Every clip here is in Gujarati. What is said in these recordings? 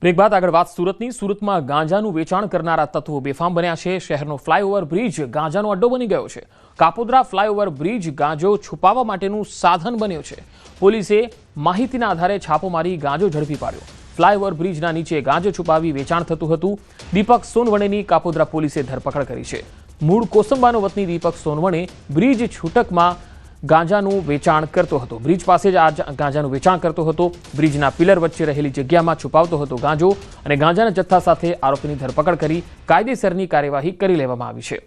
બ્રેક બાદ આગળ વાત સુરતની। સુરતમાં ગાંજાનું વેચાણ કરનારા તત્વો બેફામ બન્યા છે। શહેરનો ફ્લાયઓવર બ્રિજ ગાંજાનો અડ્ડો બની ગયો છે। કાપોદ્રા ફ્લાયઓવર બ્રિજ ગાંજો છુપાવવા માટેનું સાધન બન્યો છે। પોલીસે માહિતીના આધારે છાપો મારી ગાંજો ઝડપી પાડ્યો। ફ્લાયઓવર બ્રિજના નીચે ગાંજો છુપાવી વેચાણ થતું હતું। દીપક સોનવણેની કાપોદ્રા પોલીસે ધરપકડ કરી છે। મૂળ કોસંબાનો વતની દીપક સોનવણે બ્રિજ છૂટકમાં ગાંજાનું વેચાણ કરતો હતો। બ્રિજ પાસે જ આ ગાંજાનું વેચાણ કરતો હતો। બ્રિજના પિલર વચ્ચે રહેલી જગ્યામાં છુપાવતો હતો ગાંજો અને ગાંજાના જથ્થા સાથે આરોપીની ધરપકડ કરી કાયદેસરની કાર્યવાહી કરી લેવામાં આવી છે।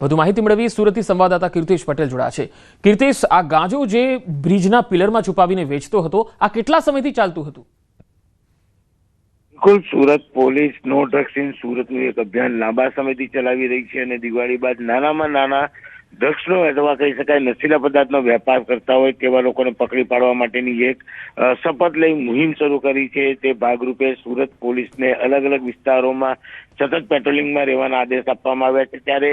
વધુ માહિતી મેળવી સુરતથી સંવાદદાતા કીર્તિશ પટેલ જોડાયા છે। કીર્તિશ, આ ગાંજો જે બ્રિજના પિલરમાં છુપાવીને વેચતો હતો, આ કેટલા સમયથી ચાલતું હતું? બિલકુલ, Surat police no drugs in સુરતનું એક અભિયાન લાંબા સમયથી ચલાવી રહી છે અને દિવાળી બાદ નાનામાં નાના ડ્રગ્સનો અથવા કહી શકાય નશીલા પદાર્થનો વેપાર કરતા હોય તેવા લોકોને પકડી પાડવા માટેની એક શપથ લઈ મુહિમ શરૂ કરી છે। તે ભાગરૂપે સુરત પોલીસને અલગ અલગ વિસ્તારોમાં સતત પેટ્રોલિંગમાં રહેવાના આદેશ આપવામાં આવ્યા છે। ત્યારે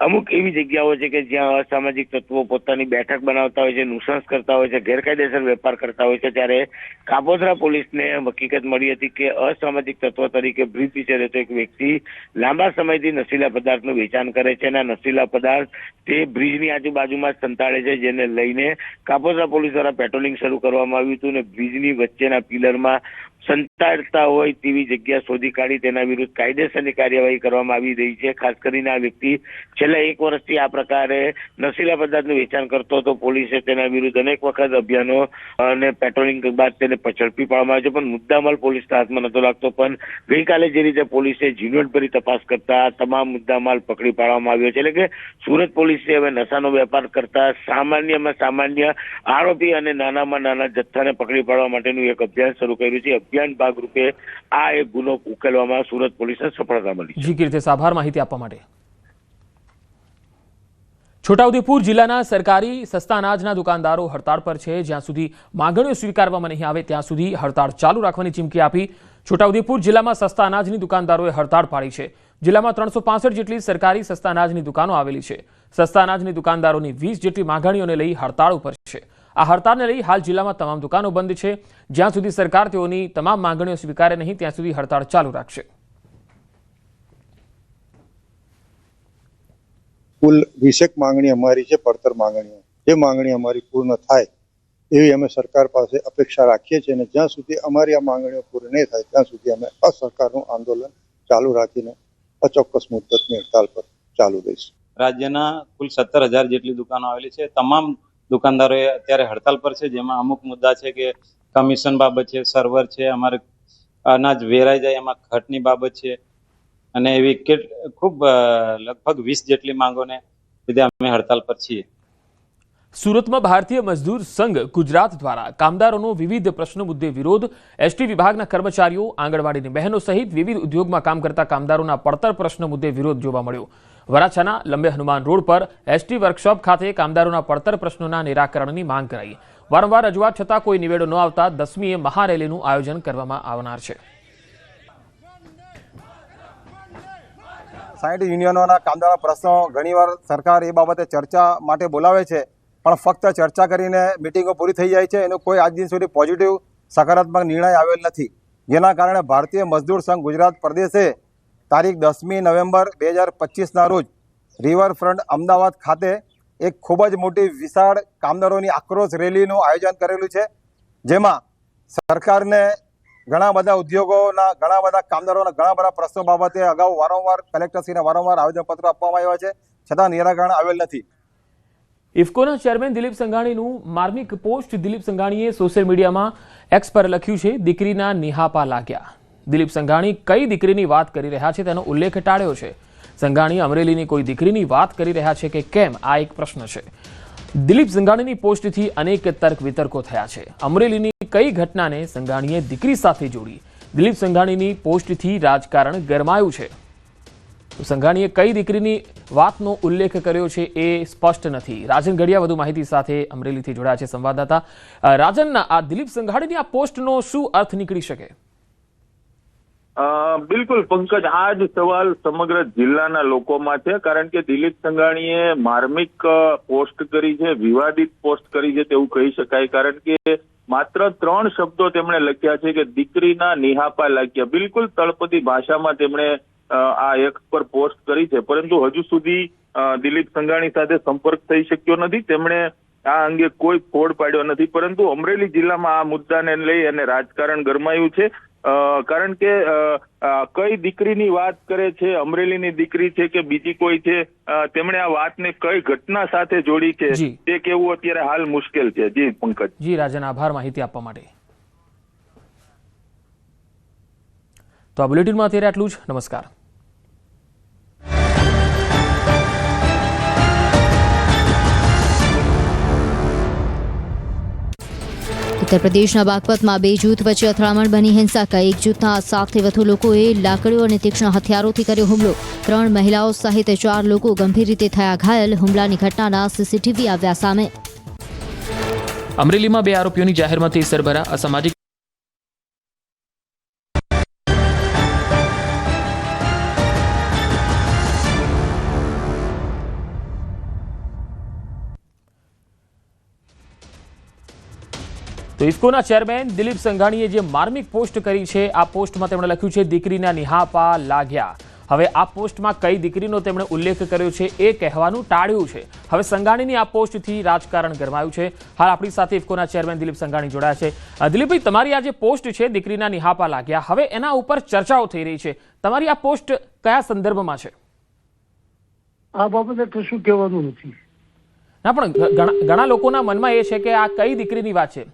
અમુક એવી જગ્યાઓ છે કે જ્યાં અસામાજિક તત્વો પોતાની બેઠક બનાવતા હોય છે, નુસંસ કરતા હોય છે, ગેરકાયદેસર વેપાર કરતા હોય છે। ત્યારે કાપોદ્રા પોલીસને હકીકત મળી હતી કે અસામાજિક તત્વ તરીકે બ્રિજ નીચે રહેતો એક વ્યક્તિ લાંબા સમયથી નશીલા પદાર્થનું વેચાણ કરે છે અને આ નશીલા પદાર્થ તે બ્રિજની આજુબાજુમાં સંતાડે છે, જેને લઈને કાપોદ્રા પોલીસ દ્વારા પેટ્રોલિંગ શરૂ કરવામાં આવ્યું હતું અને બ્રિજની વચ્ચેના પિલરમાં સંતાડતા હોય તેવી જગ્યા શોધી કાઢી તેના વિરુદ્ધ કાયદેસરની કાર્યવાહી કરવામાં આવી રહી છે। ખાસ કરીને આ વ્યક્તિ છેલ્લા 1 વર્ષથી આ પ્રકારે નશીલા પદાર્થનું વેચાણ કરતો હતો। પોલીસે તેના વિરુદ્ધ અનેક વખત અભિયાનો અને પેટ્રોલિંગ બાદ તેને ઝડપી પાડવામાં આવ્યો છે, પણ મુદ્દામાલ પોલીસના હાથમાં નતો લાગતો। પણ ગઈકાલે જે રીતે પોલીસે ઝીણવટભરી તપાસ કરતા તમામ મુદ્દામાલ પકડી પાડવામાં આવ્યો છે। એટલે કે સુરત પોલીસે હવે નશાનો વેપાર કરતા સામાન્યમાં સામાન્ય આરોપી અને નાનામાં નાના જથ્થાને પકડી પાડવા માટેનું એક અભિયાન શરૂ કર્યું છે। અભિયાન ભાગરૂપે આ એક ગુનો ઉકેલવામાં સુરત પોલીસને સફળતા મળી છે। જી કીર્તિશ, આભાર માહિતી આપવા માટે। છોટાઉદેપુર જિલ્લાના સરકારી સસ્તા અનાજના દુકાનદારો હડતાળ પર છે। જ્યાં સુધી માંગણીઓ સ્વીકારવામાં નહીં આવે ત્યાં સુધી હડતાળ ચાલુ રાખવાની ચીમકી આપી છોટાઉદેપુર જિલ્લામાં સસ્તા અનાજની દુકાનદારોએ હડતાળ પાડી છે। જિલ્લામાં 365 જેટલી સરકારી સસ્તા અનાજની દુકાનો આવેલી છે। સસ્તા અનાજની દુકાનદારોની 20 જેટલી માંગણીઓને લઈ હડતાળ ઉપર છે। આ હડતાળને લઈ હાલ જિલ્લામાં તમામ દુકાનો બંધ છે। જ્યાં સુધી સરકાર તેઓની તમામ માંગણીઓ સ્વીકારે નહીં ત્યાં સુધી હડતાળ ચાલુ રાખશે। કુલ 20 માંગણી અમારી છે, પડતર માંગણીઓ। જે માંગણી અમારી પૂર્ણ થાય એવી અમે સરકાર પાસે અપેક્ષા રાખીએ છીએ અને જ્યાં સુધી અમારી આ માંગણીઓ પૂરી નહીં થાય ત્યાં સુધી અમે અસરકારનું આંદોલન ચાલુ રાખીને અચોક્કસ મુદ્દતની હડતાલ પર ચાલુ રહીશું। રાજ્યના કુલ 17,000 જેટલી દુકાનો આવેલી છે। તમામ દુકાનદારો અત્યારે હડતાલ પર છે, જેમાં અમુક મુદ્દા છે કે કમિશન બાબત છે, સર્વર છે, અમારે અનાજ વેરાઈ જાય એમાં ખર્ચની બાબત છે અને એવી ખૂબ લગભગ 20 જેટલી માંગોને લીધે અમે હડતાલ પર છીએ। સુરતમાં ભારતીય મજદૂર સંઘ ગુજરાત દ્વારા કામદારોનો વિવિધ પ્રશ્નો મુદ્દે વિરોધ। એસટી વિભાગના કર્મચારીઓ, આંગણવાડીની બહેનો સહિત વિવિધ ઉદ્યોગમાં કામ કરતા કામદારોના પડતર પ્રશ્નો મુદ્દે વિરોધ જોવા મળ્યો। વરાછાના લંબે હનુમાન રોડ પર એસટી વર્કશોપ ખાતે કામદારોના પડતર પ્રશ્નોના નિરાકરણની માંગ કરાઈ। વારંવાર રજૂઆત છતાં કોઈ નિવેડો ન આવતા 10મીએ મહારેલીનું આયોજન કરવામાં આવનાર છે। 60 યુનિયનોના કામદારોના પ્રશ્નો ઘણીવાર સરકાર એ બાબતે ચર્ચા માટે બોલાવે છે, પણ ફક્ત ચર્ચા કરીને મિટિંગો પૂરી થઈ જાય છે। એનો કોઈ આજ દિન સુધી પોઝિટિવ સકારાત્મક નિર્ણય આવેલ નથી, જેના કારણે ભારતીય મજદૂર સંઘ ગુજરાત પ્રદેશે તારીખ 10મી નવેમ્બર 2025ના રોજ રિવરફ્રન્ટ અમદાવાદ ખાતે એક ખૂબ જ મોટી વિશાળ કામદારોની આક્રોશ રેલીનું આયોજન કરેલું છે, જેમાં સરકારને ઘણા બધા ઉદ્યોગોના ઘણા બધા કામદારોના ઘણા બધા પ્રશ્નો બાબતે અગાઉ વારંવાર કલેક્ટરશ્રીને વારંવાર આવેદનપત્ર આપવામાં આવ્યા છે, છતાં નિરાકરણ આવેલ નથી। ઇફકોના ચેરમેન દિલીપ સંઘાણીનું માર્મિક પોસ્ટ દિલીપ સંઘાણીએ સોશિયલ મીડિયામાં એક્સ પર લખ્યું છે, દીકરીના નિહાપા લાગ્યા। દિલીપ સંઘાણી કઈ દીકરીની વાત કરી રહ્યા છે તેનો ઉલ્લેખ ટાળ્યો છે। સંઘાણી અમરેલીની કોઈ દીકરીની વાત કરી રહ્યા છે કે કેમ, આ એક પ્રશ્ન છે। દિલીપ સંઘાણીની પોસ્ટથી અનેક તર્ક વિતર્કો થયા છે। અમરેલીની કઈ ઘટનાને સંઘાણીએ દીકરી સાથે જોડી? દિલીપ સંઘાણીની પોસ્ટથી રાજકારણ ગરમાયું છે। સંઘાણીએ કઈ દીકરીની વાતનો ઉલ્લેખ કર્યો છે એ સ્પષ્ટ નથી। રાજન ગઢિયા વધુ માહિતી સાથે અમરેલીથી જોડાયા છે સંવાદદાતા। રાજનના આ દિલીપ સંઘાણીની આ પોસ્ટનો શું અર્થ નીકળી શકે? બિલકુલ પંકજ, આ જ સવાલ સમગ્ર જિલ્લાના લોકોમાં છે, કારણ કે દિલીપ સંઘાણીએ માર્મિક પોસ્ટ કરી છે, વિવાદિત પોસ્ટ કરી છે તેવું કહી શકાય, કારણ કે માત્ર 3 શબ્દો તેમણે લખ્યા છે કે દીકરીના નિહાપા લાગ્યા. બિલકુલ તળપદી ભાષામાં તેમણે આ એક્સ પર પોસ્ટ કરી છે, પરંતુ હજુ સુધી દિલીપ સંઘાણી સાથે સંપર્ક થઈ શક્યો નથી. તેમણે આ અંગે કોઈ ફોડ પાડ્યો નથી, પરંતુ અમરેલી જિલ્લામાં આ મુદ્દાને લઈ અને રાજકારણ ગરમાયું છે, કારણ કે કઈ દીકરીની વાત કરે છે, અમરેલીની દીકરી છે કે બીજી કોઈ છે, તેમણે આ વાતને કઈ ઘટના સાથે જોડી છે તે કહેવું અત્યારે હાલ મુશ્કેલ છે. જી પંકજ. જી રાજન, આભાર માહિતી આપવા માટે. તો આ બુલેટિનમાં અત્યારે આટલું જ. નમસ્કાર. उत्तर प्रदेशના બાગપતમાં 2 જૂથ વચ્ચે અથડામણ બની હિંસા. એક જૂથના 7થી વધુ લોકોએ લાકડીઓ અને તીક્ષ્ણ હથિયારોથી કર્યો હુમલો. 3 મહિલાઓ સહિત 4 લોકો ગંભીર રીતે થયા ઘાયલ. હુમલાની ઘટનાના સીસીટીવી આવ્યા સામે. અમરેલીમાં 2 આરોપીઓની જાહેરમાં થી સરભરા. અસામાજિક તો ઇફકોના ચેરમેન દિલીપ સંઘાણીએ જે માર્મિક પોસ્ટ કરી છે, આ પોસ્ટમાં તેમણે લખ્યું છે દીકરીના નિહાપા લાગ્યા. હવે આ પોસ્ટમાં કઈ દીકરીનો તેમણે ઉલ્લેખ કર્યો છે એ કહેવાનું ટાળ્યું છે. હવે સંઘાણીની આ પોસ્ટથી રાજકારણ ગરમાયું છે. હાલ આપણી સાથે ઇફકોના ચેરમેન દિલીપ સંઘાણી જોડાયા છે. દિલીપભાઈ, તમારી આ જે પોસ્ટ છે દીકરીના નિહાપા લાગ્યા, હવે એના ઉપર ચર્ચાઓ થઈ રહી છે. તમારી આ પોસ્ટ કયા સંદર્ભમાં છે? આ બાબતે કશું કહેવાનું નથી. ના, પણ ઘણા લોકોના મનમાં એ છે કે આ કઈ દીકરીની વાત છે.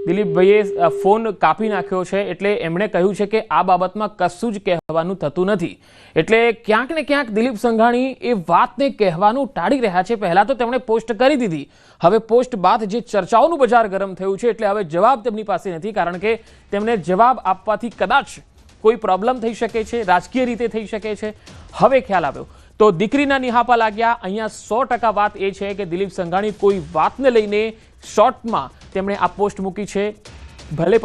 દિલીપભાઈએ ફોન કાપી નાખ્યો છે, એટલે એમણે કહ્યું છે કે આ બાબતમાં કશું જ કહેવાનું થતું નથી. એટલે ક્યાંક ને ક્યાંક દિલીપ સંઘાણી એ વાતને કહેવાનું ટાળી રહ્યા છે. પહેલા તો તેમણે પોસ્ટ કરી દીધી, હવે પોસ્ટ બાદ જે ચર્ચાઓનું બજાર ગરમ થયું છે, એટલે હવે જવાબ તેમની પાસે નથી, કારણ કે તેમને જવાબ આપવાથી કદાચ કોઈ પ્રોબ્લેમ થઈ શકે છે, રાજકીય રીતે થઈ શકે છે. હવે ખ્યાલ આવ્યો. તો દીકરીના નિહાપા લાગ્યા. અહીંયા 100% વાત એ છે કે દિલીપ સંઘાણી કોઈ વાતને લઈને શોર્ટમાં તેમણે આ પોસ્ટ મૂકી છે, ભલે